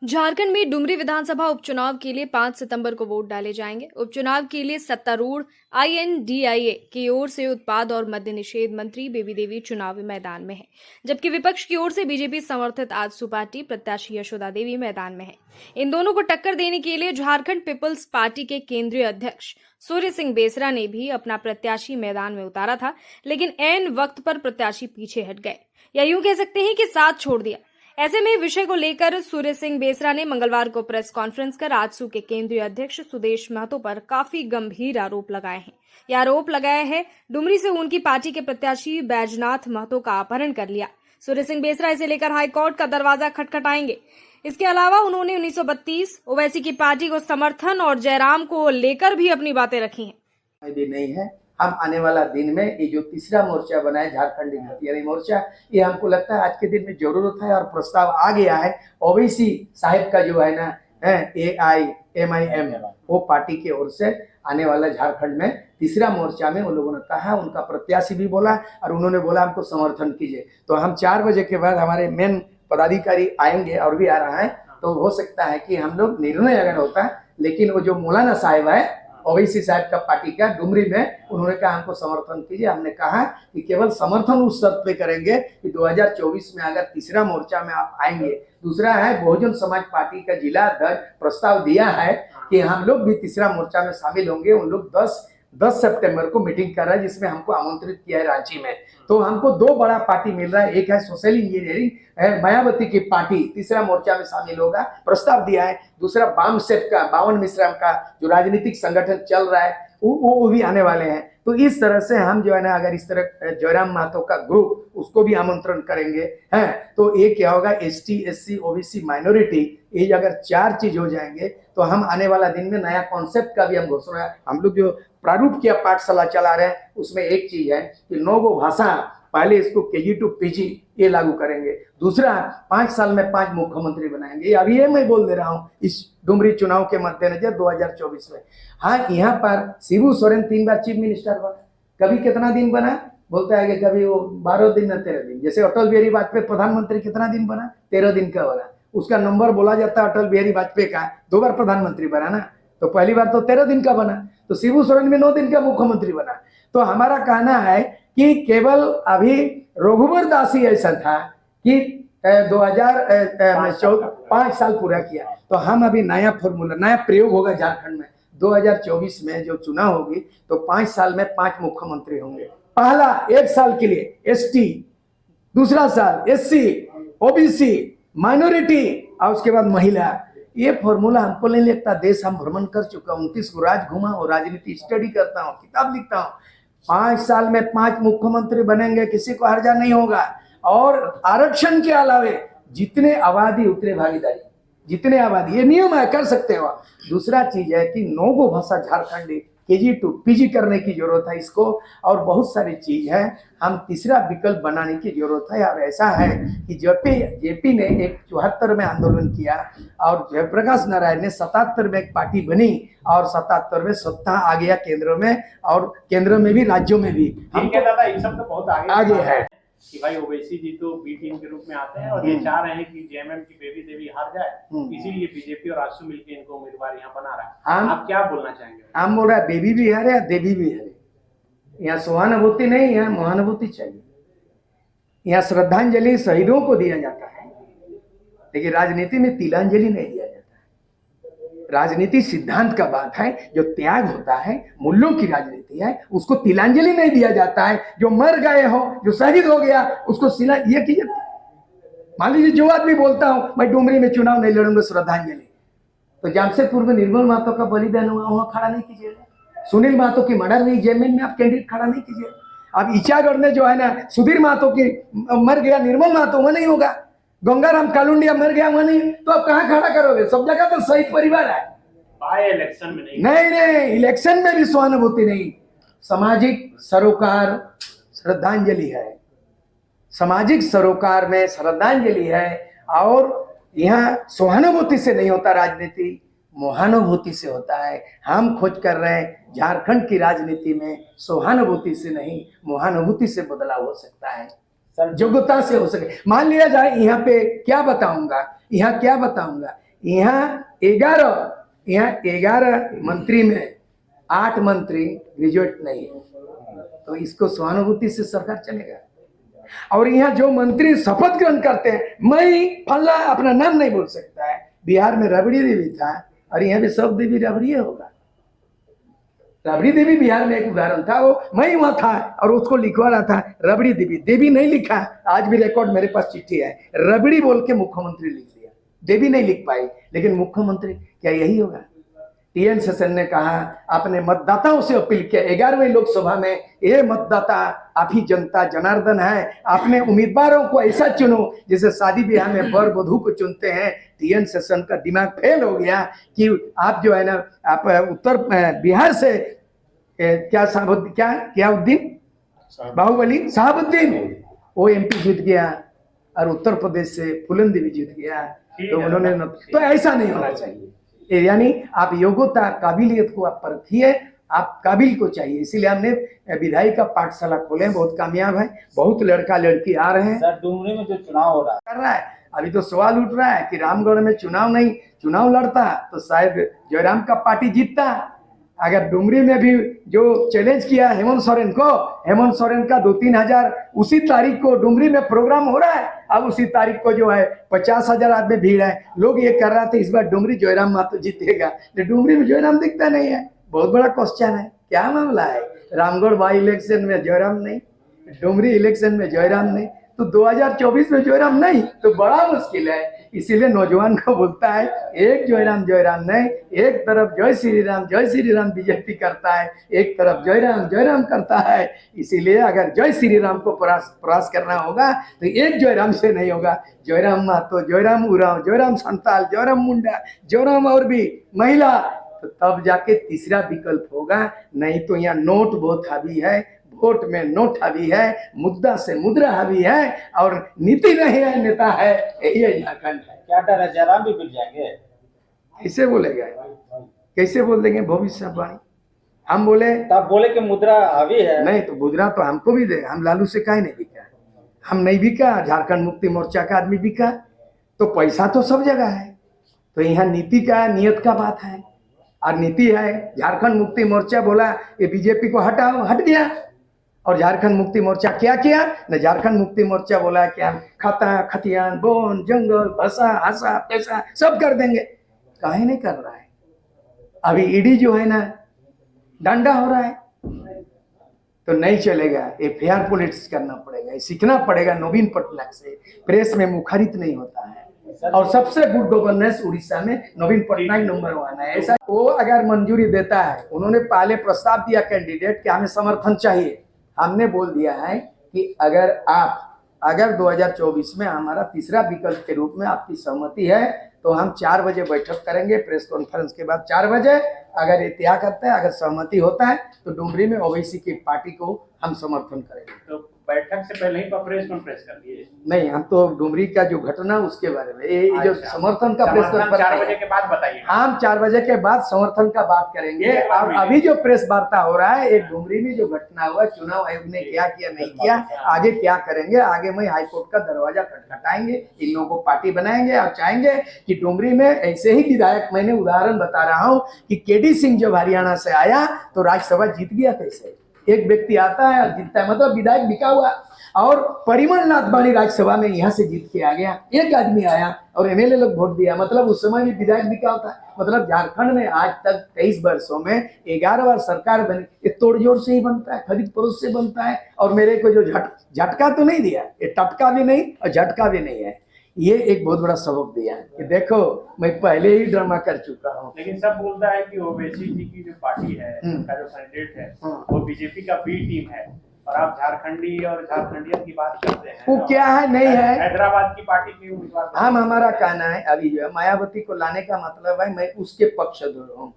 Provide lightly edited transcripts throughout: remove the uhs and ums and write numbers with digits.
झारखंड में डुमरी विधानसभा उपचुनाव के लिए 5 सितंबर को वोट डाले जाएंगे। उपचुनाव के लिए सत्तारूढ़ आईएनडीआईए की ओर से उत्पाद और मद्य निषेध मंत्री बेबी देवी चुनावी मैदान में है, जबकि विपक्ष की ओर से बीजेपी समर्थित आजसू पार्टी प्रत्याशी यशोदा देवी मैदान में है। इन दोनों को टक्कर देने के लिए झारखंड पीपल्स पार्टी के केंद्रीय अध्यक्ष सूर्य सिंह बेसरा ने भी अपना प्रत्याशी मैदान में उतारा था, लेकिन ऐन वक्त पर प्रत्याशी पीछे हट गए, या यूं कह सकते हैं कि साथ छोड़ दिया। ऐसे में विषय को लेकर सूर्य सिंह बेसरा ने मंगलवार को प्रेस कॉन्फ्रेंस कर आजसू के केंद्रीय अध्यक्ष सुदेश महतो पर काफी गंभीर आरोप लगाए हैं। यह आरोप लगाया है डुमरी से उनकी पार्टी के प्रत्याशी बैजनाथ महतो का अपहरण कर लिया। सूर्य सिंह बेसरा इसे लेकर हाईकोर्ट का दरवाजा खटखटाएंगे। इसके अलावा उन्होंने 1932 ओवैसी की पार्टी को समर्थन और जयराम को लेकर भी अपनी बातें रखी हैं। भी नहीं है। हम आने वाला दिन में ये जो तीसरा मोर्चा बना है झारखंड हथियारी मोर्चा, ये हमको लगता है आज के दिन में जरूरत है और प्रस्ताव आ गया है। ओवैसी साहिब का जो है ना AIMIM वो पार्टी की ओर से आने वाला झारखंड में तीसरा मोर्चा में उन लोगों ने कहा, उनका प्रत्याशी भी बोला और उन्होंने बोला हमको समर्थन कीजिए। तो हम 4 बजे के बाद हमारे मेन पदाधिकारी आएंगे और भी आ रहा है, तो हो सकता है कि हम लोग निर्णय अगर होता है, लेकिन वो जो मौलाना साहिब है ओवैसी साहब का पार्टी का डुमरी में, उन्होंने कहा हमको समर्थन कीजिए। हमने कहा कि केवल समर्थन उस शर्त पे करेंगे कि 2024 में अगर तीसरा मोर्चा में आप आएंगे। दूसरा है बहुजन समाज पार्टी का जिला अध्यक्ष प्रस्ताव दिया है कि हम लोग भी तीसरा मोर्चा में शामिल होंगे। उन लोग 10 सितंबर को मीटिंग कर रहा है, जिसमें हमको आमंत्रित किया है रांची में। तो हमको 2 बड़ा पार्टी मिल रहा है, एक है सोशल इंजीनियरिंग मायावती की पार्टी तीसरा मोर्चा में शामिल होगा, प्रस्ताव दिया है। दूसरा बाम सेप का बावन मिश्रा का जो राजनीतिक संगठन चल रहा है वो भी आने वाले हैं। तो इस तरह से हम जो है ना, अगर इस तरह जयराम महतो का ग्रुप उसको भी आमंत्रण करेंगे हैं, तो ये क्या होगा, ST SC OBC माइनॉरिटी, ये अगर 4 चीज हो जाएंगे तो हम आने वाला दिन में नया कॉन्सेप्ट का भी हम घोषणा, हम लोग जो प्रारूप किया पाठशाला चला रहे हैं उसमें एक चीज है कि 9 गो भाषा, पहले इसको KG to PG ये लागू करेंगे। दूसरा 5 साल में 5 मुख्यमंत्री बनाएंगे। अभी ये मैं बोल दे रहा हूँ इस डुमरी चुनाव के मद्देनजर 2024 में। हाँ, यहाँ पर शिबू सोरेन 3 बार चीफ मिनिस्टर बना, कभी कितना दिन बना बोलता है कि कभी वो 12 दिन न 13 दिन। जैसे अटल बिहारी वाजपेयी प्रधानमंत्री कितना दिन बना, 13 दिन का बना। उसका नंबर बोला जाता है अटल बिहारी वाजपेयी का, 2 बार प्रधानमंत्री बना ना, तो पहली बार तो 13 दिन का बना, तो शिबू सोरेन में 9 दिन का मुख्यमंत्री बना। तो हमारा कहना है कि केवल अभी रघुवर दास ही ऐसा था कि 5 साल पूरा किया। तो हम अभी नया फॉर्मूला, नया प्रयोग होगा झारखंड में 2024 में जो चुनाव होगी, तो 5 साल में 5 मुख्यमंत्री होंगे। पहला 1 साल के लिए ST, दूसरा साल SC OBC माइनॉरिटी और उसके बाद महिला। ये फॉर्मूला हमको नहीं लगता, देश हम भ्रमण कर चुका हूँ, 29 को राज घुमा हूँ, राजनीति स्टडी करता हूँ, किताब लिखता हूँ। 5 साल में 5 मुख्यमंत्री बनेंगे, किसी को हर्जा नहीं होगा। और आरक्षण के अलावे जितने आबादी उतने भागीदारी, जितने आबादी, ये नियम है, कर सकते हो। दूसरा चीज है कि 9 गो भाषा झारखंडी KG to PG करने की जरूरत है इसको, और बहुत सारी चीज है, हम तीसरा विकल्प बनाने की जरूरत है। और ऐसा है कि जेपी ने एक 74 में आंदोलन किया और जयप्रकाश नारायण ने 77 में एक पार्टी बनी और 77 में सत्ता आ गया केंद्र में, और केंद्र में भी राज्यों में भी। हम कहता था ये सब तो बहुत आगे है कि भाई ओवैसी जी तो B टीम के रूप में आते हैं और ये चाह रहे हैं कि JMM की बेबी देवी हार जाए, इसीलिए बीजेपी और आजसू मिलकर इनको उम्मीदवार यहाँ बना रहा है। आप क्या बोलना चाहेंगे? हम बोल रहा है बेबी भी हारे देवी भी हारे, यहाँ सहानुभूति नहीं है, महानुभूति चाहिए। यहाँ श्रद्धांजलि शहीदों को दिया जाता है, लेकिन राजनीति में तिलांजलि नहीं दिया जाता है। राजनीति सिद्धांत का बात है, जो त्याग होता है, मूल्यों की राजनीति है, उसको तिलांजलि नहीं दिया जाता है। जो मर गए हो, जो शहीद हो गया, उसको ये कीजिए। मान लीजिए जो आदमी बोलता हूं मैं डुमरी में चुनाव नहीं लड़ूंगा, श्रद्धांजलि, तो जमशेदपुर में निर्मल महतो का बलिदान हुआ, वहां खड़ा नहीं कीजिएगा। सुनील महतो की मर्डर हुई, जेएमएम में आप कैंडिडेट खड़ा नहीं कीजिएगा। अब ईचागढ़ में जो है ना सुधीर महतो की मर गया, निर्मल महतो, वह नहीं होगा। गंगाराम कालुंडिया मर गया, वह नहीं, तो आप कहाँ खड़ा करोगे? सब जगह तो शहीद परिवार है। इलेक्शन में नहीं, इलेक्शन में भी सहानुभूति नहीं। सामाजिक सरोकार श्रद्धांजलि है, सामाजिक सरोकार में श्रद्धांजलि है। और यहाँ सहानुभूति से नहीं होता राजनीति, मोहानुभूति से होता है। हम खोज कर रहे हैं झारखंड की राजनीति में सहानुभूति से नहीं, मोहानुभूति से बदलाव हो सकता है, योग्यता से हो सके। मान लिया जाए यहाँ पे क्या बताऊंगा, यहाँ क्या बताऊंगा, यहाँ 11 मंत्री में 8 मंत्री ग्रेजुएट नहीं है, तो इसको सहानुभूति से सरकार चलेगा। और यहाँ जो मंत्री शपथ ग्रहण करते हैं, मैं फल्ला अपना नाम नहीं बोल सकता है, बिहार में रबड़ी देवी था और यहाँ भी सब देवी रबड़ी होगा। रबड़ी देवी बिहार में एक उदाहरण था, वो मैं वहां था और उसको लिखवा रहा था रबड़ी देवी, देवी नहीं लिखा, आज भी रिकॉर्ड मेरे पास चिट्ठी है, रबड़ी बोल के मुख्यमंत्री लिख दिया, देवी नहीं लिख पाई, लेकिन मुख्यमंत्री। क्या यही होगा? टीएन सेशन ने कहा, अपने मतदाताओं से अपील किया 11वीं लोकसभा में, ये मतदाता आप ही जनता जनार्दन है, अपने उम्मीदवारों को ऐसा चुनो जैसे शादी ब्याह में वर वधू को चुनते हैं। टीएन सेशन का दिमाग फेल हो गया कि आप जो है ना, आप उत्तर बिहार से क्या उद्दीन बाहुबली साहबुद्दीन, वो एमपी जीत गया और उत्तर प्रदेश से फूलन देवी जीत गया, तो उन्होंने तो ऐसा नहीं होना चाहिए। यानी आप योग्यता काबिलियत को आप परखिए, आप काबिल को चाहिए। इसीलिए हमने विधायी का पाठशाला खोले, बहुत कामयाब है, बहुत लड़का लड़की आ रहे हैं। सर, डुमरी में जो चुनाव हो रहा है अभी तो सवाल उठ रहा है कि रामगढ़ में चुनाव लड़ता तो शायद जयराम का पार्टी जीतता। अगर डुमरी में भी जो चैलेंज किया हेमंत सोरेन का 2-3 हजार, उसी तारीख को डुमरी में प्रोग्राम हो रहा है, अब उसी तारीख को जो है 50,000 आदमी भीड़ है। लोग ये कर रहा था इस बार डुमरी जयराम मातो जीतेगा, लेकिन डुमरी में जयराम दिखता नहीं है। बहुत बड़ा क्वेश्चन है, क्या मामला है? रामगढ़ बाई इलेक्शन में जयराम नहीं, डुमरी इलेक्शन में जयराम नहीं, तो 2024 में जयराम नहीं, तो बड़ा मुश्किल है। इसीलिए नौजवान को बोलता है, एक जयराम नहीं, एक तरफ जय श्री राम बीजेपी करता है, एक तरफ जयराम करता है। इसीलिए अगर जय श्री राम को प्रयास करना होगा तो एक जयराम से नहीं होगा। जयराम महतो, जयराम उरांव, जयराम संताल, जयराम मुंडा, जयराम और भी महिला, तो तब जाके तीसरा विकल्प होगा। नहीं तो यहाँ नोट बहुत हावी है, वोट में नोट हावी है, मुद्दा से मुद्रा हावी है, और नीति नहीं है, नेता है। यही झारखंड है। क्या डर है, जयराम भी गिर जाएंगे? कैसे बोलेगा, कैसे बोल देंगे भविष्यवाणी? हम बोले तब बोले कि मुद्रा हावी है, नहीं तो मुद्रा तो हमको भी दे। हम लालू से काहे नहीं बिका? हम नहीं बिका, झारखंड मुक्ति मोर्चा का आदमी बिका, तो पैसा तो सब जगह है। तो यहाँ नीति का, नियत का बात है, और नीति है। झारखंड मुक्ति मोर्चा बोला ये बीजेपी को हटाओ, हट गया। और झारखंड मुक्ति मोर्चा क्या किया न? झारखंड मुक्ति मोर्चा बोला कि हम खतियान, बोन, जंगल, भसा, हंसा, पैसा सब कर देंगे। काहे नहीं कर रहा है? अभी ईडी जो है ना, डंडा हो रहा है, तो नहीं चलेगा। एफआईआर पॉलिटिक्स करना पड़ेगा, सीखना पड़ेगा नवीन पटनायक से। प्रेस में मुखरित नहीं होता है। और सबसे गुड गवर्नेंस उड़ीसा में नवीन पटनायक नंबर 1 है। ऐसा वो अगर मंजूरी देता है, उन्होंने पहले प्रस्ताव दिया कैंडिडेट कि हमें समर्थन चाहिए। हमने बोल दिया है कि अगर 2024 में हमारा तीसरा विकल्प के रूप में आपकी सहमति है तो हम 4 बजे बैठक करेंगे, प्रेस कॉन्फ्रेंस के बाद 4 बजे। अगर ये तय करता है, अगर सहमति होता है तो डुमरी में ओवैसी की पार्टी को हम समर्थन करेंगे। तो बैठक से पहले ही प्रेस कॉन्फ्रेंस कर दिए? नहीं, हम तो डुमरी का जो घटना उसके बारे में, ये जो समर्थन का प्रेस कॉन्फ्रेंस 4 बजे के बाद बताइए। हम 4 बजे के बाद समर्थन का बात करेंगे। और अभी जो प्रेस वार्ता हो रहा है, एक डुमरी में जो घटना हुआ, चुनाव आयोग ने क्या किया नहीं किया, आगे क्या करेंगे, आगे में हाईकोर्ट का दरवाजा खटखटाएंगे, इन लोगों को पार्टी बनाएंगे और चाहेंगे कि डुमरी में ऐसे ही विधायक, मैंने उदाहरण बता रहा हूँ कि केडी सिंह जब हरियाणा से आया तो राज्यसभा जीत गया। कैसे एक व्यक्ति आता है और जीतता है, मतलब विधायक बिका हुआ। और परिमल नाथ बाणी राज्यसभा में यहाँ से जीत के आ गया, एक आदमी आया और एमएलए लोग वोट दिया, मतलब उस समय भी विधायक बिका होता है। मतलब झारखंड में आज तक 23 वर्षों में 11 बार सरकार बनी, ये तोड़जोड़ से ही बनता है, खरीद फरोख्त से बनता है। और मेरे को जो झटका तो नहीं दिया, ये टटका भी नहीं और झटका भी नहीं है। ये एक बहुत बड़ा सबक दिया है कि देखो मैं पहले ही ड्रामा कर चुका हूँ। लेकिन सब बोलता है कि ओवैसी जी की जो पार्टी है, उनका जो कैंडिडेट है, वो बीजेपी का बी टीम है, और आप झारखंडी और झारखंडियत की बात करते हैं। वो क्या है, नहीं है, हैदराबाद की पार्टी के उम्मीदवार। हम, हमारा कहना है अभी जो है मायावती को लाने का मतलब है मैं उसके पक्ष दो हूँ।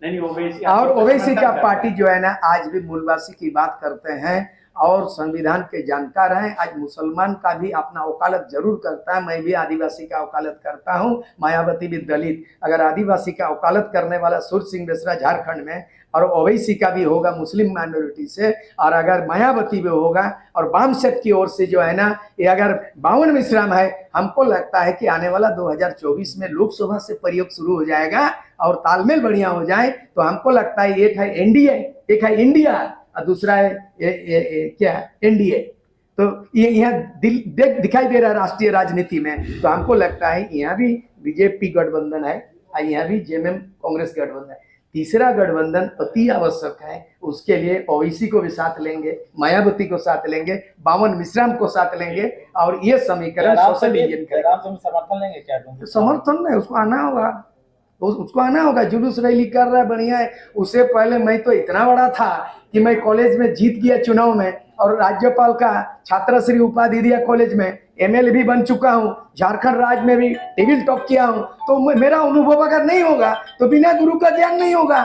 नहीं, ओवैसी और ओवैसी का पार्टी जो है ना, आज भी मूलवासी की बात करते हैं और संविधान के जानकार हैं। आज मुसलमान का भी अपना वकालत जरूर करता है, मैं भी आदिवासी का वकालत करता हूँ, मायावती भी दलित। अगर आदिवासी का वकालत करने वाला सूर्य सिंह मिश्रा झारखंड में और ओवैसी का भी होगा मुस्लिम माइनॉरिटी से, और अगर मायावती भी होगा और वाम सेट की ओर से जो है ना, ये अगर बावन मिश्राम है, हमको लगता है कि आने वाला 2024 में लोकसभा से प्रयोग शुरू हो जाएगा और तालमेल बढ़िया हो जाए तो हमको लगता है एक है एनडीए, एक है इंडिया और दूसरा है क्या एनडीए। तो ये यहाँ दिखाई दे रहा है राष्ट्रीय राजनीति में। तो हमको लगता है यहाँ भी बीजेपी गठबंधन है और यहाँ भी जेएमएम कांग्रेस गठबंधन है। तीसरा गठबंधन अति आवश्यक है, उसके लिए ओवैसी को भी साथ लेंगे, मायावती को साथ लेंगे, बावन मिश्राम को साथ लेंगे और ये समीकरण सोशल इंडियन करेगा। समर्थन लेंगे क्या? समर्थन नहीं, उसको आना होगा, उसको आना होगा। जुलूस रैली कर रहा है, बढ़िया है। उससे पहले मैं तो इतना बड़ा था कि मैं कॉलेज में जीत गया चुनाव में और राज्यपाल का छात्रश्री उपाधि दिया कॉलेज में, एमएलए भी बन चुका हूँ, झारखंड राज्य में भी टेबल टॉप किया हूँ। तो मेरा अनुभव अगर नहीं होगा तो बिना गुरु का ज्ञान नहीं होगा,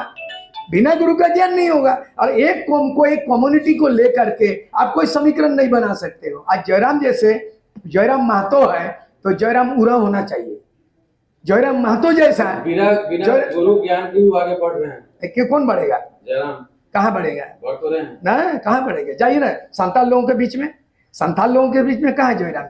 बिना गुरु का ज्ञान नहीं होगा। और एक कौम को, एक कम्युनिटी को लेकर के आप कोई समीकरण नहीं बना सकते हो। आज जयराम जैसे जयराम महतो है तो जयराम उरांव होना चाहिए। जयराम महतो जैसा बिना गुरु ज्ञान के भी आगे बढ़ रहे हैं। क्यों? कौन बढ़ेगा? जयराम कहाँ बढ़ेगा? बढ़ तो रहे हैं ना, कहाँ बढ़ेगा? जाइए ना संताल लोगों के बीच में, संताल लोगों के बीच में कहाँ जयराम?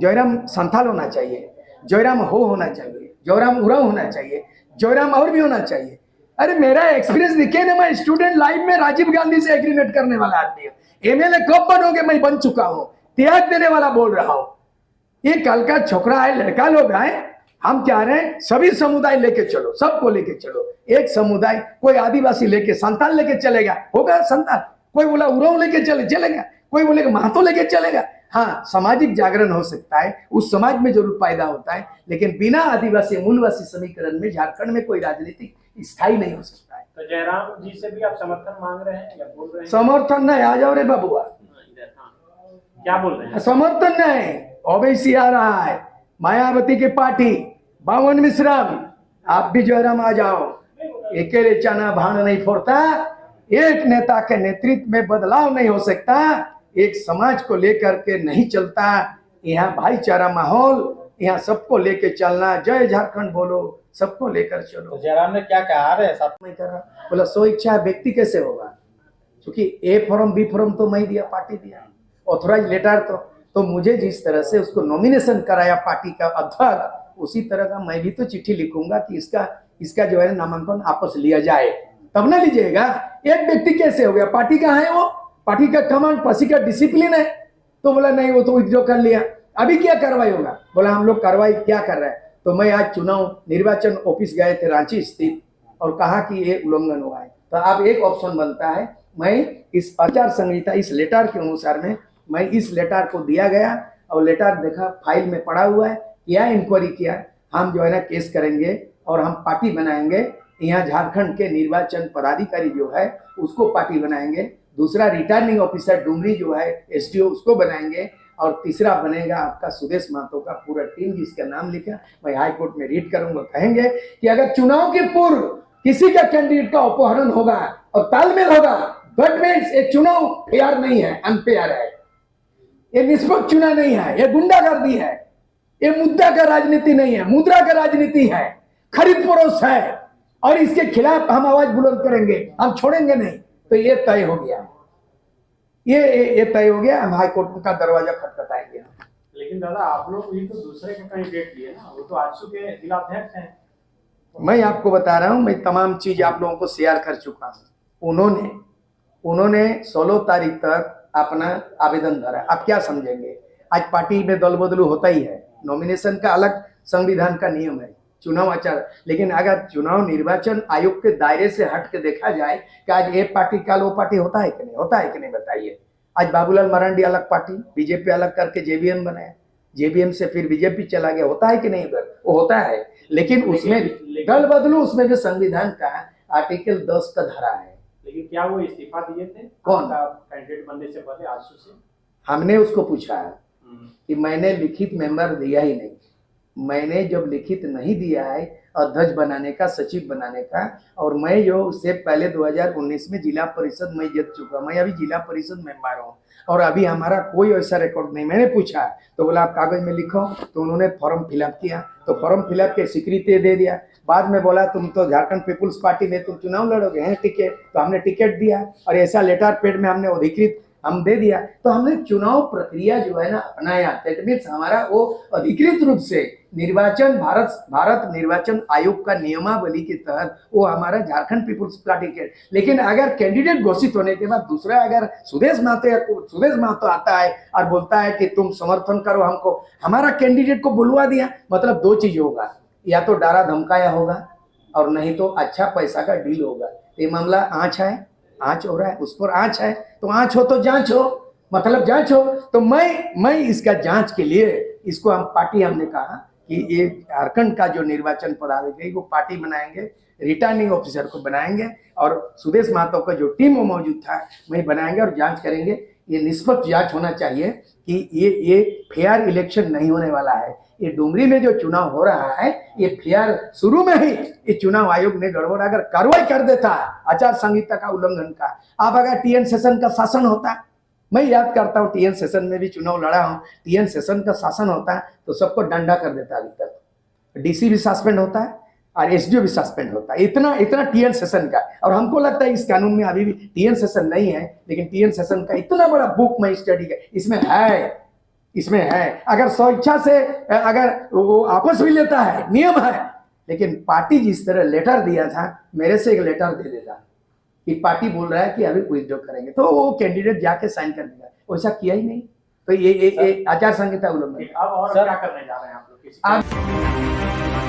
जयराम संताल होना चाहिए, जयराम होना चाहिए, जयराम उरांव होना चाहिए, जयराम और भी होना चाहिए। अरे मेरा एक्सपीरियंस दिखे ना, मैं स्टूडेंट लाइफ में राजीव गांधी से एग्रीमेंट करने वाला आदमी हूँ। एमएलए कब बनोगे? मैं बन चुका हूँ, त्याग देने वाला बोल रहा हूँ। ये कल का छोकरा है, लड़का लोग आए, हम क्या रहे हैं, सभी समुदाय लेके चलो, सबको लेके चलो। एक समुदाय, कोई आदिवासी लेके संताल लेके चलेगा, होगा संताल। कोई बोला उरांव लेके चलेगा, कोई बोलेगा महतो लेके चलेगा। हाँ, सामाजिक जागरण हो सकता है, उस समाज में जरूर पैदा होता है, लेकिन बिना आदिवासी मूलवासी समीकरण में झारखंड में कोई राजनीति स्थायी नहीं हो सकता है। तो जयराम जी से भी आप समर्थन मांग रहे हैं या बोल रहे हैं? समर्थन नहीं, आ जाओ रे बाबुआ। क्या बोल रहे हैं? समर्थन नहीं, ओवैसी आ रहा है, मायावती की पार्टी, बावन मिश्राम, आप भी जयराम आ जाओ। अकेले चना भान नहीं फोड़ता, एक नेता के नेतृत्व में बदलाव नहीं हो सकता, एक समाज को लेकर के नहीं चलता। यहाँ भाईचारा माहौल, यहाँ सबको लेके चलना, जय झारखंड बोलो, सबको लेकर चलो। तो जयराम ने क्या कहा है? साथ मैं कर रहा, बोला सो इच्छा व्यक्ति कैसे होगा? क्योंकि ए फॉर्म बी फॉर्म तो मैं दिया, पार्टी दिया, ऑथोराइज लेटर तो मुझे जिस तरह से उसको नॉमिनेशन कराया पार्टी का अध्यक्ष, उसी तरह का मैं भी तो चिट्ठी लिखूंगा कि इसका जो है नामांकन आपस लिया जाए, तब ना लीजिएगा। एक व्यक्ति कैसे हो गया? पार्टी का है वो, पार्टी का कमांड, पार्टी का डिसिप्लिन है। तो बोला नहीं, वो तो विथड्रॉ कर लिया, अभी क्या कार्रवाई होगा? बोला हम लोग कार्रवाई क्या कर रहे हैं? तो मैं आज चुनाव निर्वाचन ऑफिस गए थे रांची स्थित और कहा कि ये उल्लंघन हुआ है। तो अब एक ऑप्शन बनता है, मैं इस आचार संहिता, इस लेटर के अनुसार में मैं इस लेटर को दिया गया और लेटर देखा फाइल में पड़ा हुआ है, क्या इंक्वायरी किया, हम जो है ना केस करेंगे और हम पार्टी बनाएंगे। यहाँ झारखंड के निर्वाचन पदाधिकारी जो है उसको पार्टी बनाएंगे, दूसरा रिटर्निंग ऑफिसर डुमरी जो है एसडीओ उसको बनाएंगे, और तीसरा बनेगा आपका सुदेश महतो का पूरा टीम जिसका नाम लिखा मैं हाई कोर्ट में रीड करूंगा। कहेंगे कि अगर चुनाव के पूर्व किसी का कैंडिडेट का अपहरण होगा और तालमेल होगा, दैट मींस ये चुनाव फेयर नहीं है, अनफेयर है, ये निष्पक्ष चुनाव नहीं है, ये गुंडागर्दी है, ये मुद्दा का राजनीति नहीं है, मुद्रा का राजनीति है, खरीद फरोख्त है, और इसके खिलाफ हम आवाज बुलंद करेंगे, हम छोड़ेंगे नहीं। तो ये तय हो गया, ये तय हो गया, हम हाई कोर्ट का दरवाजा खटखटाएंगे। लेकिन दादा आप लोग भी तो दूसरे का कैंडिडेट लिए ना, वो तो आजसू के जिलाध्यक्ष हैं। मैं आपको बता रहा हूं, मैं तमाम चीज आप लोगों को शेयर कर चुका हूं। उन्होंने 16 तारीख तक अपना आवेदन भरा। आप क्या समझेंगे? आज पार्टी में दल बदलू होता ही है, नॉमिनेशन का अलग संविधान का नियम है, चुनाव आचार, लेकिन अगर चुनाव निर्वाचन आयोग के दायरे से हट के देखा जाए कि आज ये पार्टी कल वो पार्टी होता है कि नहीं, होता है कि नहीं बताइए। आज बाबूलाल मरांडी अलग पार्टी, बीजेपी अलग करके जेबीएम बनाया, जेबीएम से फिर बीजेपी चला गया, होता है कि नहीं? वो होता है, लेकिन उसमें भी दल बदलू, उसमें भी संविधान का आर्टिकल 10 का धारा है। लेकिन क्या वो इस्तीफा दिए थे? कौन? कैंडिडेट बनने से पहले आजसू से हमने उसको पूछा कि मैंने लिखित मेंबर दिया ही नहीं, मैंने जब लिखित नहीं दिया है अध्यक्ष बनाने का, सचिव बनाने का, और मैं जो उससे पहले 2019 में जिला परिषद में जीत चुका, मैं अभी जिला परिषद मेंबर हूँ और अभी हमारा कोई ऐसा रिकॉर्ड नहीं। मैंने पूछा तो बोला आप कागज में लिखो, तो उन्होंने फॉर्म फिलअप किया, तो फॉर्म फिलअप के स्वीकृति दे दिया। बाद में बोला तुम तो झारखंड पीपुल्स पार्टी में तुम चुनाव लड़ोगे हैं टिकट, तो हमने टिकट दिया और ऐसा लेटर पैड में हमने अधिकृत हम दे दिया। तो हमने चुनाव प्रक्रिया जो है ना अपनाया, दैट मीन्स हमारा वो अधिकृत रूप से निर्वाचन भारत निर्वाचन आयोग का नियमावली के तहत वो हमारा झारखंड पीपुल्स पार्टी के। लेकिन अगर कैंडिडेट घोषित होने के बाद दूसरा अगर सुदेश महतो आता है और बोलता है कि तुम समर्थन करो हमको, हमारा कैंडिडेट को बुलवा दिया, मतलब दो चीज होगा, या तो डरा धमकाया होगा और नहीं तो अच्छा पैसा का डील होगा। ये मामला आँच है, आँच हो रहा है, उस पर आँच है, तो आँच हो तो जांच हो, मतलब जांच हो। तो मैं इसका जांच के लिए इसको हम पार्टी, हमने कहा कि ये झारखंड का जो निर्वाचन पदाधिकारी वो पार्टी बनाएंगे, रिटर्निंग ऑफिसर को बनाएंगे और सुदेश महतो का जो टीम वो मौजूद था वही बनाएंगे और जांच करेंगे। ये निष्पक्ष जांच होना चाहिए कि ये फेयर इलेक्शन नहीं होने वाला है। ये डुमरी में जो चुनाव हो रहा है ये फेयर, शुरू में ही ये चुनाव आयोग ने गड़बड़ अगर कार्रवाई कर देता आचार संहिता का उल्लंघन का, अब अगर टीएन सेशन का शासन होता, मैं याद करता हूँ टीएन सेशन में भी चुनाव लड़ा हूँ, टीएन सेशन का शासन होता तो सबको डंडा कर देता। अभी तक डीसी भी सस्पेंड होता है और एसडीओ भी सस्पेंड होता है, इतना टीएन सेशन का। और हमको लगता है इस कानून में अभी भी टीएन सेशन नहीं है, लेकिन टीएन सेशन का इतना बड़ा बुक मैं स्टडी का इसमें है। अगर स्वेच्छा से अगर वो आपस भी लेता है, नियम है, लेकिन पार्टी जिस तरह लेटर दिया था, मेरे से एक लेटर दे देता कि पार्टी बोल रहा है कि अभी विथड्रॉ करेंगे, तो वो कैंडिडेट जाके साइन कर देगा, वैसा किया ही नहीं। तो ये आचार संहिता उल्लंघन। अब और क्या करने जा रहे हैं आप लोग?